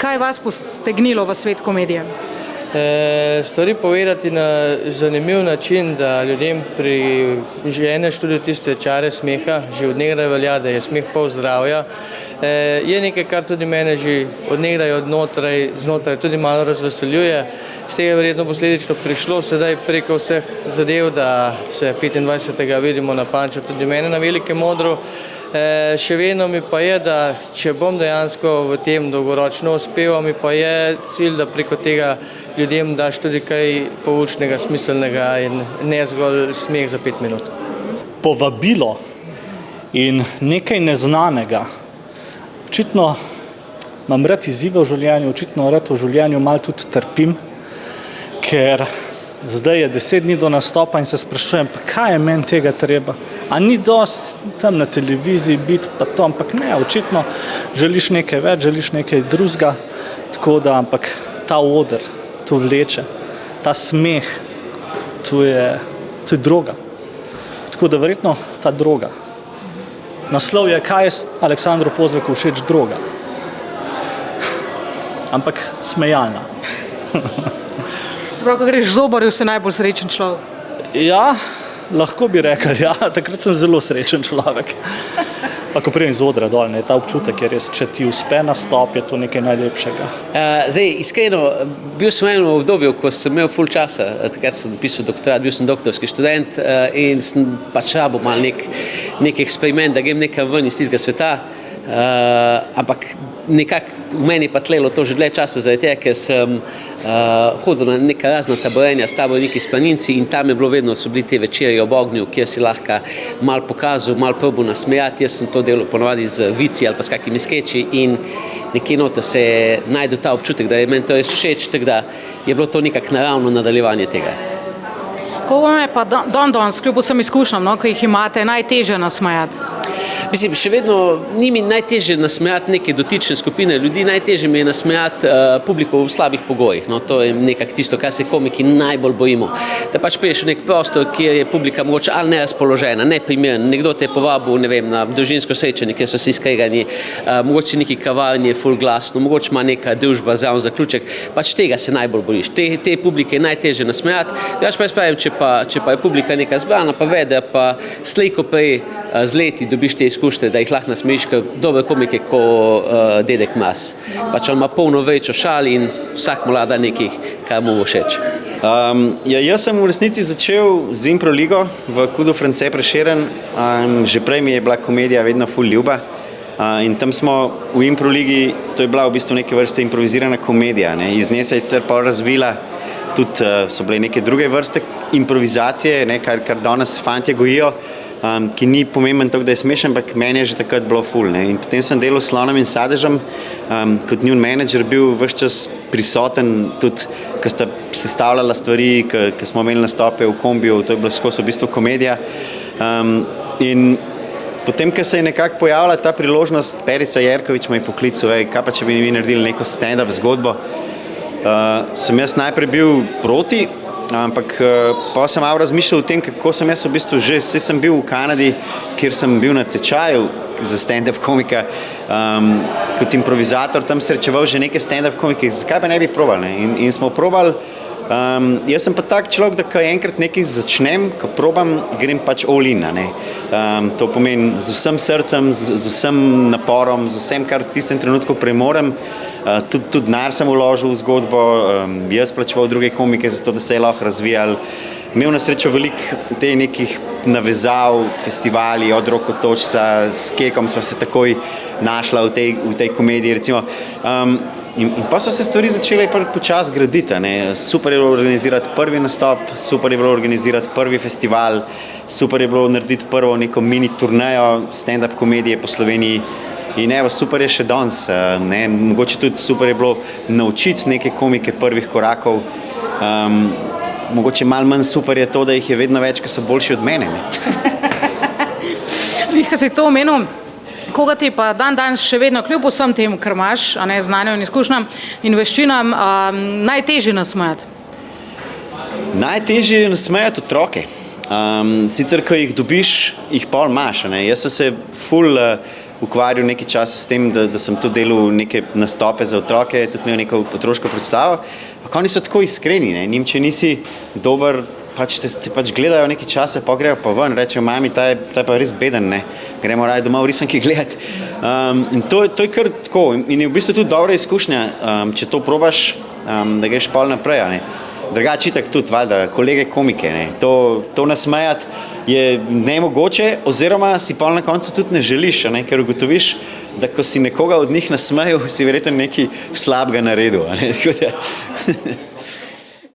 kaj vas postegnilo v svet komedije? Stvari povedati na zanimiv način, da ljudem priženeš tudi tiste čare smeha, že od nekdaj velja, da je smeh pol zdravja. Je nekaj, kar tudi mene že od nekdaj znotraj tudi malo razveseljuje. Z tega je verjetno posledično prišlo sedaj preko vseh zadev, da se 25. vidimo na Panču tudi mene na Velikem odru. Še vedno mi pa je, da če bom dejansko v tem dolgoročno uspel, mi pa je cilj, da preko tega ljudem daš tudi kaj poučnega, smiselnega in ne zgolj smeh za 5 minut. Povabilo in nekaj neznanega. Očitno imam rad izzive v življenju, očitno rad v življenju malo tudi trpim, ker zdaj je 10 dni do nastopa in se sprašujem, pa kaj je meni tega treba? A ni dosti tam na televiziji biti pa to, ampak ne, očitno želiš nekaj več, želiš nekaj drugega, tako da, ampak ta oder, to vleče, ta smeh, to je droga. Tako da verjetno ta droga. Naslov je, kaj je Aleksandru Pozveku všeč droga. Ampak smejalna. Prav, ko greš zobarju, si najbolj srečen človek. Ja, lahko bi rekel, ja, takrat sem zelo srečen človek. Pa ko prijem z odra dol, ta občutek je res, če ti uspe nastop, je to nekaj najlepšega. Zdaj, iskreno, bil sem v enem obdobju, ko sem imel ful časa, takrat sem pisal doktorat, bil sem doktorski študent in sem pač rabo mal nek eksperiment, da grem nekam ven iz tistega sveta. Ampak nekako v meni pa tlelo to že dlje časa, zaradi tega, ker sem hodil na neka razna taborenja s taborniki s planinci in tam je bilo vedno, so bili te večeri ob ognju, kjer si lahko malo pokazal, malo probil nasmejati. Jaz sem to delal ponovadi z vici ali pa s kakimi skeči in nekje noter se je najdel ta občutek, da je meni to res všeč, tako da je bilo to nekako naravno nadaljevanje tega. Kako vam je pa danes, kljub vsem izkušnjam, ko jih imate, najtežje nasmejati? Mislim, še vedno ni mi najtežje nasmejati neke dotične skupine ljudi, najtežje mi je nasmejati publiko v slabih pogojih. No, to je nekako tisto, kar se komiki najbolj bojimo. Da pač priješ v nek prostor, kjer je publika mogoče ali nerazpoložena, neprimerna, nekdo te je povabil, ne vem, na družinsko srečanje, kjer so si skregani, mogoče neki kavarni je ful glasno, mogoče ima neka družba zraven zaključek, pač tega se najbolj bojiš. Te publike je najtežje nasmejati. Jaz pa spravim, če pa je publika neka zbrana, pa vede, pa slej ko prej z leti dobiš te izkušnje, da jih lahko nasmejiš, ker dobre komike ko Dedek Mraz. Pač on ima polno vrečo šal in vsak mu da nekaj, kar mu bo všeč. Jaz sem v resnici začel z Impro ligo v KUD-u France Prešeren. Že prej mi je bila komedija vedno ful ljuba. In tam smo v Impro ligi, to je bila v bistvu neke vrste improvizirana komedija. Iz nje se je sicer pol razvila, tudi so bile neke druge vrste improvizacije, kar danes fantje gojijo, ki ni pomemben toliko, da je smešen, ampak meni je že takrat bilo ful. In potem sem delal s Slonom in Sadežem, kot njun menedžer bil ves čas prisoten, tudi ko sta sestavljala stvari, ko smo imeli nastope v kombiju, to je bilo skozi v bistvu komedija. In potem, ko se je nekako pojavila ta priložnost, Perica Jerkovič me je poklical, kaj pa če bi mi naredili neko stand-up zgodbo, sem jaz najprej bil proti, ampak pa sem malo razmišljal o tem, kako sem jaz v bistvu že, sem bil v Kanadi, kjer sem bil na tečaju za stand-up komika, kot improvizator, tam srečeval že neke stand-up komike, zakaj pa ne bi probali, in smo probali. Jaz sem pa tak človek, da ko enkrat nekaj začnem, ko probam, grem pač all in. To pomeni z vsem srcem, z vsem naporom, z vsem, kar v tistem trenutku premorem. Tudi denar sem vložil v zgodbo, jaz plačeval druge komike, zato da se je lahko razvijal. Imel na srečo veliko te nekih navezav, festivali, od Rokotočca, s Kekom sva se takoj našla v tej komediji, recimo. In pa so se stvari začele počasi graditi. Super je bilo organizirati prvi nastop, super je bilo organizirati prvi festival, super je bilo narediti prvo neko mini turnejo stand-up komedije po Sloveniji. In evo, super je še danes. Mogoče tudi super je bilo naučiti neke komike prvih korakov. Mogoče malo manj super je to, da jih je vedno več, ki so boljši od mene. Vihka si to omenil. Koga ti pa danes še vedno, kljub vsem tem, kar imaš, znanjem in izkušnjam in veščinam, najtežje nasmejati? Najtežje je nasmejati otroke. Sicer, ko jih dobiš, jih pol imaš. Jaz sem se ful ukvarjal nekaj časa s tem, da sem tudi delal neke nastope za otroke, tudi imel neko otroško predstavo. Ampak oni so tako iskreni, ne? Njim, če nisi dober, pač te pač gledajo nekaj časa, pa grejo pa ven, rečejo, mami, ta je pa res beden, ne? Gremo raje doma v risanki gledati. In to je kar tako. In je v bistvu tudi dobra izkušnja, če to probaš, da greš pol naprej. Ne? Drugače itak tudi, valjda, kolege komike, ne? To nasmejati je nemogoče, oziroma si pol na koncu tudi ne želiš, ne? Ker ugotoviš, da ko si nekoga od njih nasmejal, si verjetno nekaj slabega naredil. Ne? Tako da